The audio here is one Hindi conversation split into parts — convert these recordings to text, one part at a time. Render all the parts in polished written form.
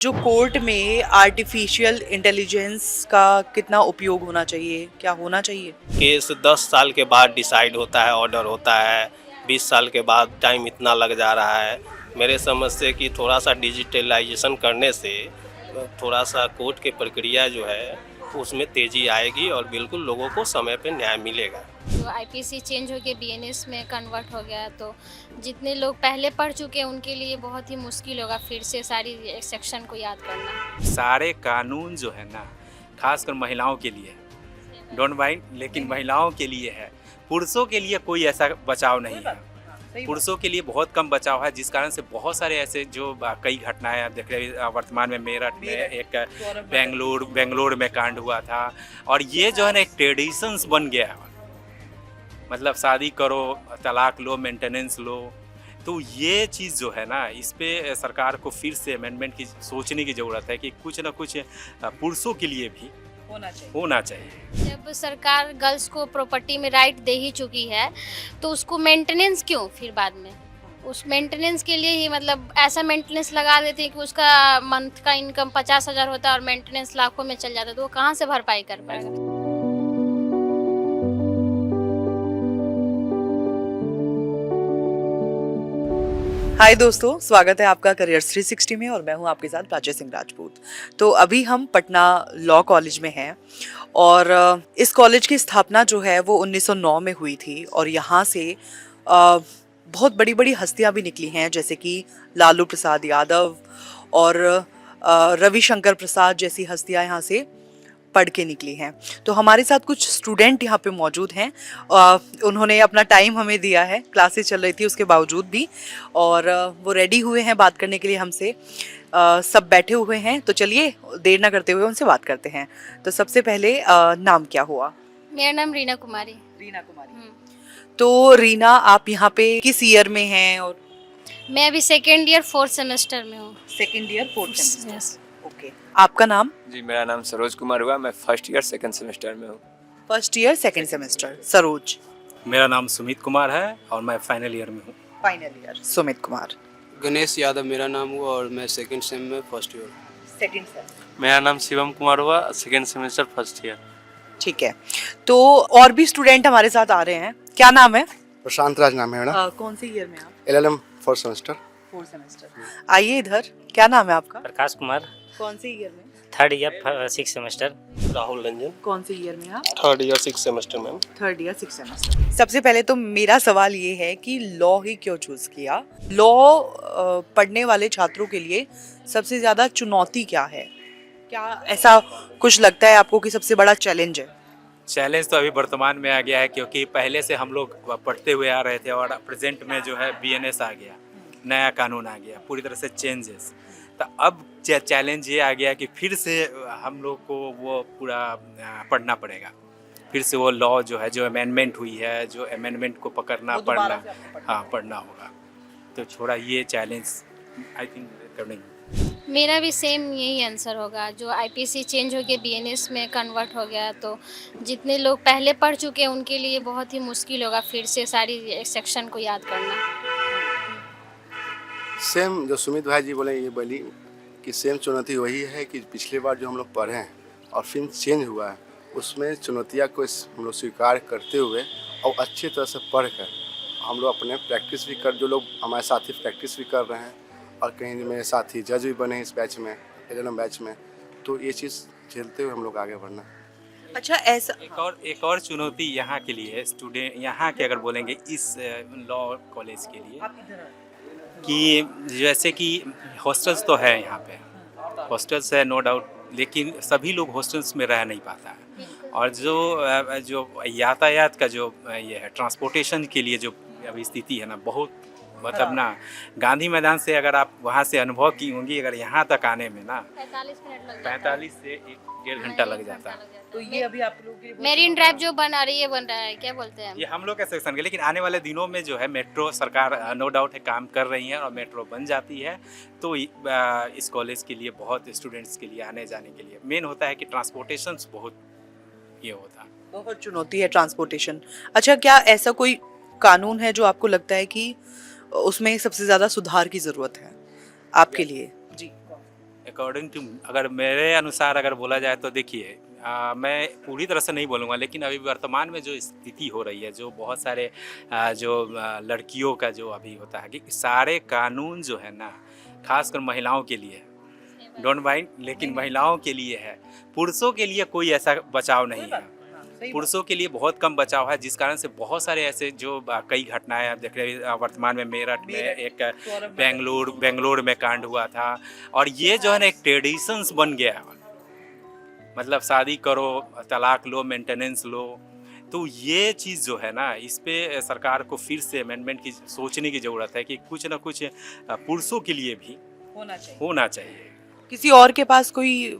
जो कोर्ट में आर्टिफिशियल इंटेलिजेंस का कितना उपयोग होना चाहिए, क्या होना चाहिए? केस 10 साल के बाद डिसाइड होता है, ऑर्डर होता है। 20 साल के बाद टाइम इतना लग जा रहा है। मेरे समझ से कि थोड़ा सा डिजिटलाइजेशन करने से थोड़ा सा कोर्ट की प्रक्रिया जो है उसमें तेज़ी आएगी और बिल्कुल लोगों को समय पे न्याय मिलेगा। जो आईपीसी चेंज हो के बीएनएस में कन्वर्ट हो गया तो जितने लोग पहले पढ़ चुके हैं उनके लिए बहुत ही मुश्किल होगा फिर से सारी सेक्शन को याद करना। सारे कानून जो है ना, खासकर महिलाओं के लिए, डोंट माइंड, लेकिन महिलाओं के लिए है। पुरुषों के लिए कोई ऐसा बचाव नहीं है। पुरुषों के लिए बहुत कम बचाव है, जिस कारण से बहुत सारे ऐसे जो कई घटनाएं आप देख रहे हैं। वर्तमान में मेरठ में एक बेंगलोर में कांड हुआ था, और ये जो है ना एक ट्रेडिशंस बन गया है। मतलब शादी करो, तलाक लो, मेंटेनेंस लो। तो ये चीज़ जो है ना, इस पे सरकार को फिर से अमेंडमेंट की सोचने की ज़रूरत है कि कुछ ना कुछ पुरुषों के लिए भी होना चाहिए। जब सरकार गर्ल्स को प्रॉपर्टी में राइट दे ही चुकी है तो उसको मेंटेनेंस क्यों फिर बाद में उस मेंटेनेंस के लिए ही मतलब ऐसा मेंटेनेंस लगा देते हैं कि उसका मंथ का इनकम 50,000 होता है और मेंटेनेंस लाखों में चल जाता है, तो वो कहाँ से भरपाई कर पाएगा। हाय दोस्तों, स्वागत है आपका करियर 360 में और मैं हूं आपके साथ प्राची सिंह राजपूत। तो अभी हम पटना लॉ कॉलेज में हैं और इस कॉलेज की स्थापना जो है वो 1909 में हुई थी और यहाँ से बहुत बड़ी बड़ी हस्तियां भी निकली हैं, जैसे कि लालू प्रसाद यादव और रविशंकर प्रसाद जैसी हस्तियां यहाँ से पढ़ के निकली हैं। तो हमारे साथ कुछ स्टूडेंट यहाँ पे मौजूद हैं। उन्होंने अपना टाइम हमें दिया है, क्लासेस चल रही थी उसके बावजूद भी, और वो रेडी हुए हैं बात करने के लिए हमसे। सब बैठे हुए हैं, तो चलिए देर ना करते हुए उनसे बात करते हैं। तो सबसे पहले नाम क्या हुआ? मेरा नाम रीना कुमारी। रीना कुमारी। तो रीना, आप यहाँ पे किस ईयर में हैं? और मैं अभी सेकेंड ईयर 4th सेमेस्टर में हूँ। Second year 4th semester. Yes. Okay, आपका नाम? जी, मेरा नाम सरोज कुमार हुआ। मैं फर्स्ट ईयर सेकंड सेमेस्टर में हूँ। First year second semester. Saroj? मेरा नाम सुमित कुमार है और मैं फाइनल ईयर में हूँ। Final year. सुमित कुमार? गणेश यादव मेरा नाम हुआ और मैं सेकंड सेम में फर्स्ट ईयर। Second sem. मेरा नाम शिवम कुमार हुआ, सेकेंड सेमेस्टर फर्स्ट ईयर। ठीक है, तो और भी स्टूडेंट हमारे साथ आ रहे हैं। क्या नाम है? प्रशांत राज नाम है मेरा। कौन से ईयर में आप? LLM fourth semester. 4th semester. आइए इधर, क्या नाम है आपका? प्रकाश कुमार, कौन से ईयर में? Third year 6 semester. Rahul Ranjan, कौन से ईयर में आप? Third year 6 semester ma'am. Third year 6th semester. सबसे पहले तो मेरा सवाल ये है कि लॉ ही क्यों चूज किया? लॉ पढ़ने वाले छात्रों के लिए सबसे ज्यादा चुनौती क्या है? क्या ऐसा कुछ लगता है आपको कि सबसे बड़ा चैलेंज है? चैलेंज तो अभी वर्तमान में आ गया है, क्योंकि पहले से हम लोग पढ़ते हुए आ रहे थे और प्रेजेंट में जो है BNS आ गया, नया कानून आ गया, पूरी तरह से चेंजेस। तो अब चैलेंज ये आ गया कि फिर से हम लोग को वो पूरा पढ़ना पड़ेगा। फिर से वो लॉ जो है, जो अमेंडमेंट हुई है, जो अमेंडमेंट को पकड़ना, पढ़ना, हाँ पढ़ना होगा। तो थोड़ा ये चैलेंज आई थिंक करने। मेरा भी सेम यही आंसर होगा। जो आईपीसी चेंज हो के बीएनएस में कन्वर्ट हो गया तो जितने लोग पहले पढ़ चुके हैं उनके लिए बहुत ही मुश्किल होगा फिर से सारी सेक्शन को याद करना। सेम जो सुमित भाई जी बोले, ये बोली कि सेम चुनौती वही है कि पिछले बार जो हम लोग पढ़े हैं और फिल्म चेंज हुआ है, उसमें चुनौतियाँ को हम लोग स्वीकार करते हुए और अच्छी तरह से पढ़ कर हम लोग अपने प्रैक्टिस भी कर, जो लोग हमारे साथी प्रैक्टिस भी कर रहे हैं और कहीं मेरे साथी जज भी बने इस बैच में, LLM बैच में। तो ये चीज़ झेलते हुए हम लोग आगे बढ़ना। अच्छा, ऐसा एक और चुनौती यहाँ के लिए, स्टूडेंट यहाँ के अगर बोलेंगे इस लॉ कॉलेज के लिए, कि जैसे कि हॉस्टल्स तो है यहाँ पे, हॉस्टल्स है नो डाउट, लेकिन सभी लोग हॉस्टल्स में रह नहीं पाता है। और जो यातायात का जो ये है, ट्रांसपोर्टेशन के लिए जो अभी स्थिति है ना, बहुत मतलब ना, गांधी मैदान से अगर आप वहाँ से अनुभव की होंगी, अगर यहाँ तक आने में ना 45 मिनट लग जाता है। 45 से 1-1.5 घंटा लग जाता है। तो ये अभी आप लोगों के लिए मेरीन ड्राइव जो बन रहा है क्या बोलते हैं? ये हम लोग का सेक्शन के, लेकिन आने वाले दिनों में जो है मेट्रो सरकार नो डाउट है काम कर रही है और मेट्रो बन जाती है तो इस कॉलेज के लिए, बहुत स्टूडेंट्स के लिए आने जाने के लिए मेन होता है कि ट्रांसपोर्टेशन बहुत ये होता है, बहुत चुनौती है ट्रांसपोर्टेशन। अच्छा, क्या ऐसा कोई कानून है जो आपको लगता है कि उसमें सबसे ज्यादा सुधार की जरूरत है आपके लिए? जी। अकॉर्डिंग टू, अगर मेरे अनुसार अगर बोला जाए तो देखिए, मैं पूरी तरह से नहीं बोलूँगा, लेकिन अभी वर्तमान में जो स्थिति हो रही है, जो बहुत सारे लड़कियों का जो अभी होता है कि सारे कानून जो है ना, खासकर महिलाओं के लिए, डोंट माइंड, लेकिन महिलाओं के लिए है। पुरुषों के लिए कोई ऐसा बचाव नहीं है। पुरुषों के लिए बहुत कम बचाव है, जिस कारण से बहुत सारे ऐसे जो कई घटनाएं आप देख रहे हैं। वर्तमान में मेरठ में एक बेंगलोर में कांड हुआ था, और ये जो है ना एक ट्रेडिशंस बन गया है। मतलब शादी करो, तलाक लो, मेंटेनेंस लो। तो ये चीज़ जो है ना, इस पे सरकार को फिर से अमेंडमेंट की सोचने की ज़रूरत है कि कुछ ना कुछ पुरुषों के लिए भी होना चाहिए। किसी और के पास कोई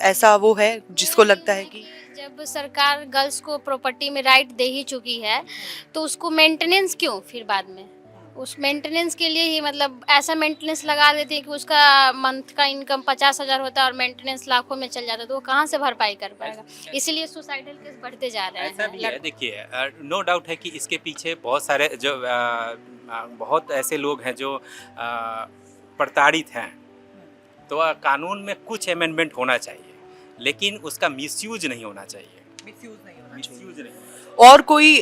ऐसा वो है जिसको लगता है कि जब सरकार गर्ल्स को प्रॉपर्टी में राइट दे ही चुकी है, तो उसको मेंटेनेंस क्यों फिर बाद में? उस मेंटेनेंस के लिए ही मतलब ऐसा मेंटेनेंस लगा देते हैं कि उसका मंथ का इनकम 50,000 होता है और मेंटेनेंस लाखों में चल जाता है, तो वो कहाँ से भरपाई कर पाएगा? इसीलिए सुसाइडल केस बढ़ते जा रहे ऐसा भी है। हैं। देखिए, नो डाउट है कि इसके पीछे बहुत सारे जो बहुत ऐसे लोग हैं जो प्रताड़ित हैं। तो कानून में कुछ अमेंडमेंट होना चाहिए, लेकिन उसका मिसयूज नहीं होना चाहिए। मिसयूज नहीं होना चाहिए। और कोई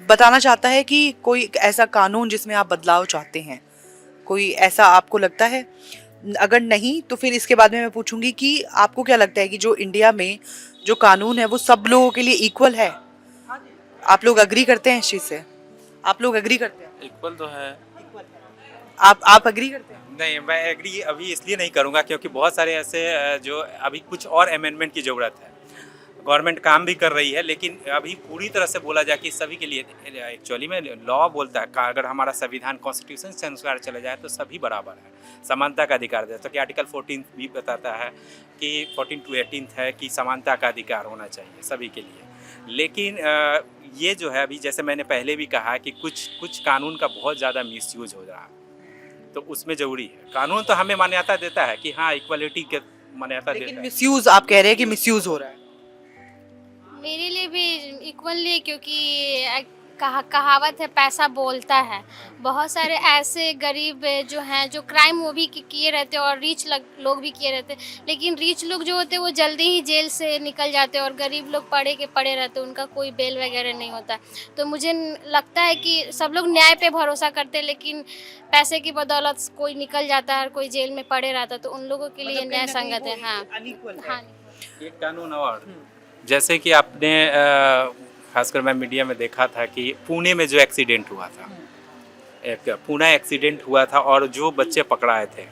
बताना चाहता है कि कोई ऐसा कानून जिसमें आप बदलाव चाहते हैं, कोई ऐसा आपको लगता है? अगर नहीं तो फिर इसके बाद में मैं पूछूंगी कि आपको क्या लगता है कि जो इंडिया में जो कानून है वो सब लोगों के लिए इक्वल है? आप लोग अग्री करते हैं इस चीज से? आप लोग अग्री करते हैं? इक्वल तो है। आप अग्री करते हैं? नहीं, मैं एग्री अभी इसलिए नहीं करूंगा क्योंकि बहुत सारे ऐसे जो अभी कुछ और अमेंडमेंट की ज़रूरत है। गवर्नमेंट काम भी कर रही है, लेकिन अभी पूरी तरह से बोला जाए कि सभी के लिए, एक्चुअली में लॉ बोलता है अगर हमारा संविधान कॉन्स्टिट्यूशन से अनुसार चला जाए तो सभी बराबर है, समानता का अधिकार देता है। तो कि आर्टिकल 14 भी बताता है कि 14 to 18 है कि समानता का अधिकार होना चाहिए सभी के लिए। लेकिन ये जो है, अभी जैसे मैंने पहले भी कहा कि कुछ कानून का बहुत ज़्यादा मिसयूज हो रहा है, तो उसमें ज़रूरी है। कानून तो हमें मान्यता देता है कि हाँ, इक्वलिटी के मान्यता देता लेकिन है। मिसयूज आप कह रहे हैं कि मिसयूज हो रहा है। मेरे लिए भी इक्वली, क्योंकि कहावत है पैसा बोलता है। बहुत सारे ऐसे गरीब जो हैं जो क्राइम वो भी किए रहते हैं और रिच लोग भी किए रहते हैं, लेकिन रिच लोग जो होते हैं वो जल्दी ही जेल से निकल जाते हैं और गरीब लोग पड़े रहते हैं, उनका कोई बेल वगैरह नहीं होता। तो मुझे लगता है कि सब लोग न्याय पे भरोसा करते हैं, लेकिन पैसे की बदौलत कोई निकल जाता है और कोई जेल में पड़े रहता है, तो उन लोगों के लिए न्याय संगत है। हाँ हाँ। एक कानून और, जैसे कि आपने खासकर मैं मीडिया में देखा था कि पुणे में जो एक्सीडेंट हुआ था, एक पुणे एक्सीडेंट हुआ था और जो बच्चे पकड़ाए थे,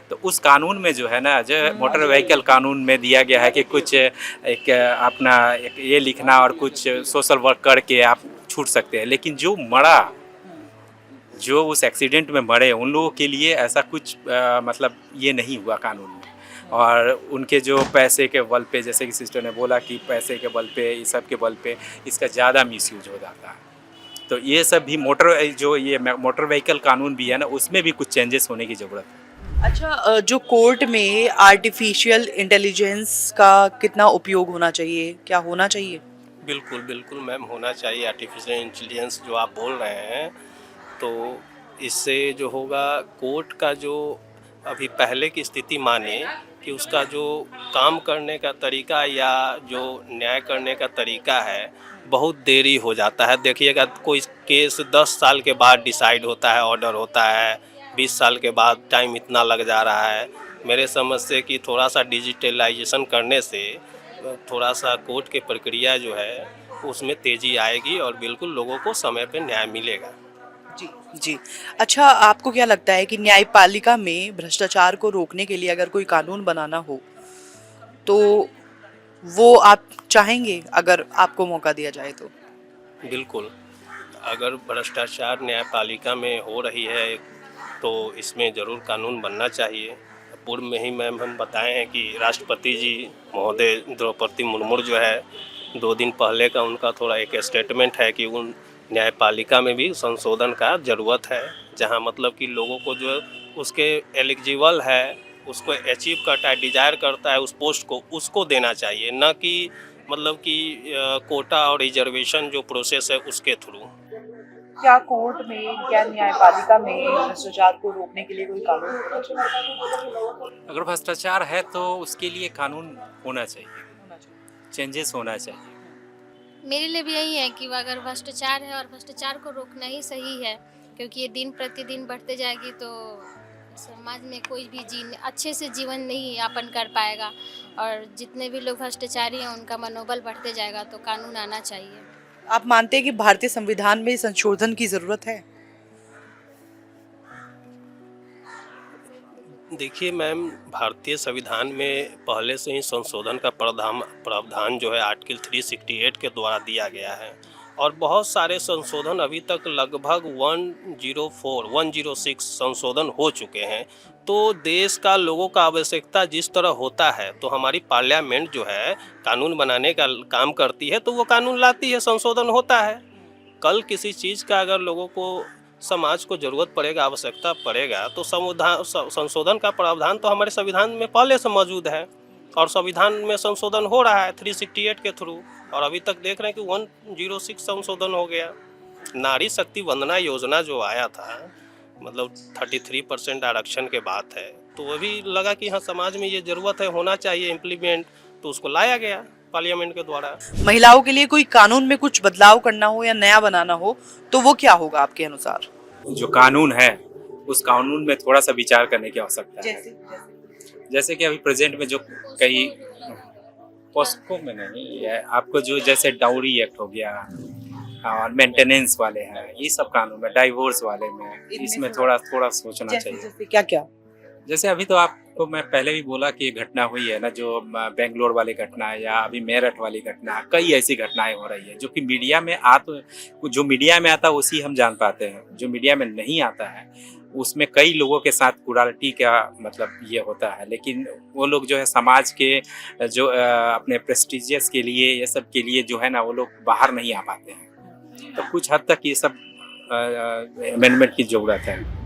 तो उस कानून में जो है ना, जो मोटर व्हीकल कानून में दिया गया है कि कुछ एक अपना एक ये लिखना और कुछ सोशल वर्क करके आप छूट सकते हैं। लेकिन जो मरा, जो उस एक्सीडेंट में मरे, उन लोगों के लिए ऐसा कुछ मतलब ये नहीं हुआ कानून में। और उनके जो पैसे के बल पे, जैसे कि सिस्टर ने बोला कि पैसे के बल पे, इस सब के बल पे इसका ज़्यादा मिसयूज हो जाता है। तो ये सब भी मोटर व्हीकल कानून भी है ना, उसमें भी कुछ चेंजेस होने की ज़रूरत है। अच्छा, जो कोर्ट में आर्टिफिशियल इंटेलिजेंस का कितना उपयोग होना चाहिए, क्या होना चाहिए? बिल्कुल बिल्कुल मैम, होना चाहिए। आर्टिफिशियल इंटेलिजेंस जो आप बोल रहे हैं, तो इससे जो होगा, कोर्ट का जो अभी पहले की स्थिति माने कि उसका जो काम करने का तरीका या जो न्याय करने का तरीका है, बहुत देरी हो जाता है। देखिएगा, कोई केस 10 साल के बाद डिसाइड होता है, ऑर्डर होता है, 20 साल के बाद टाइम इतना लग जा रहा है। मेरे समझ से कि थोड़ा सा डिजिटलाइजेशन करने से थोड़ा सा कोर्ट की प्रक्रिया जो है उसमें तेज़ी आएगी और बिल्कुल लोगों को समय पे न्याय मिलेगा। जी जी। अच्छा, आपको क्या लगता है कि न्यायपालिका में भ्रष्टाचार को रोकने के लिए अगर कोई कानून बनाना हो तो वो आप चाहेंगे अगर आपको मौका दिया जाए तो? बिल्कुल, अगर भ्रष्टाचार न्यायपालिका में हो रही है तो इसमें ज़रूर कानून बनना चाहिए। पूर्व में ही मैम हम बताए हैं कि राष्ट्रपति जी महोदय द्रौपदी मुर्मू जो है, 2 दिन पहले का उनका थोड़ा एक स्टेटमेंट है कि उन न्यायपालिका में भी संशोधन का ज़रूरत है, जहां मतलब कि लोगों को जो उसके एलिजिबल है, उसको अचीव करता है, डिज़ायर करता है उस पोस्ट को, उसको देना चाहिए, न कि मतलब कि कोटा और रिजर्वेशन जो प्रोसेस है उसके थ्रू। क्या कोर्ट में, क्या न्यायपालिका में भ्रष्टाचार को रोकने के लिए कोई कानून होना चाहिए? अगर भ्रष्टाचार है तो उसके लिए कानून होना चाहिए, चेंजेस होना चाहिए। मेरे लिए भी यही है कि अगर भ्रष्टाचार है और भ्रष्टाचार को रोकना ही सही है, क्योंकि ये दिन प्रतिदिन बढ़ते जाएगी तो समाज में कोई भी अच्छे से जीवन नहीं यापन कर पाएगा, और जितने भी लोग भ्रष्टाचारी हैं उनका मनोबल बढ़ते जाएगा, तो कानून आना चाहिए। आप मानते हैं कि भारतीय संविधान में संशोधन की जरूरत है? देखिए मैम, भारतीय संविधान में पहले से ही संशोधन का प्रावधान जो है आर्टिकल 368 के द्वारा दिया गया है, और बहुत सारे संशोधन अभी तक लगभग 106 संशोधन हो चुके हैं। तो देश का लोगों का आवश्यकता जिस तरह होता है, तो हमारी पार्लियामेंट जो है कानून बनाने का काम करती है, तो वो कानून लाती है, संशोधन होता है। कल किसी चीज़ का अगर लोगों को, समाज को ज़रूरत पड़ेगा, आवश्यकता पड़ेगा, तो संशोधन का प्रावधान तो हमारे संविधान में पहले से मौजूद है, और संविधान में संशोधन हो रहा है 368 के थ्रू, और अभी तक देख रहे हैं कि 106 संशोधन हो गया। नारी शक्ति वंदना योजना जो आया था, मतलब 33% आरक्षण के बात है, तो वो भी लगा कि हाँ समाज में ये ज़रूरत है, होना चाहिए इम्प्लीमेंट, तो उसको लाया गया पार्लियामेंट के द्वारा। महिलाओं के लिए कोई कानून में कुछ बदलाव करना हो या नया बनाना हो तो वो क्या होगा आपके अनुसार? जो कानून है उस कानून में थोड़ा सा विचार करने की आवश्यकता है। जैसे कि अभी प्रेजेंट में जो कई पॉस्को में नहीं है, आपको जो जैसे डाउरी एक्ट हो गया और मेंटेनेंस वाले हैं, ये सब कानून में, डाइवोर्स वाले में, इसमें थोड़ा सोचना चाहिए। जैसे क्या क्या? जैसे अभी तो आपको मैं पहले भी बोला कि घटना हुई है ना, जो बेंगलोर वाली घटना या अभी मेरठ वाली घटना, कई ऐसी घटनाएं हो रही है जो कि मीडिया में जो मीडिया में आता है उसी हम जान पाते हैं, जो मीडिया में नहीं आता है उसमें कई लोगों के साथ क्रूरल्टी का मतलब ये होता है, लेकिन वो लोग जो है समाज के जो अपने प्रेस्टिजियस के लिए, ये सब के लिए जो है ना, वो लोग बाहर नहीं आ पाते हैं। तो कुछ हद तक ये सब अमेंडमेंट की ज़रूरत है।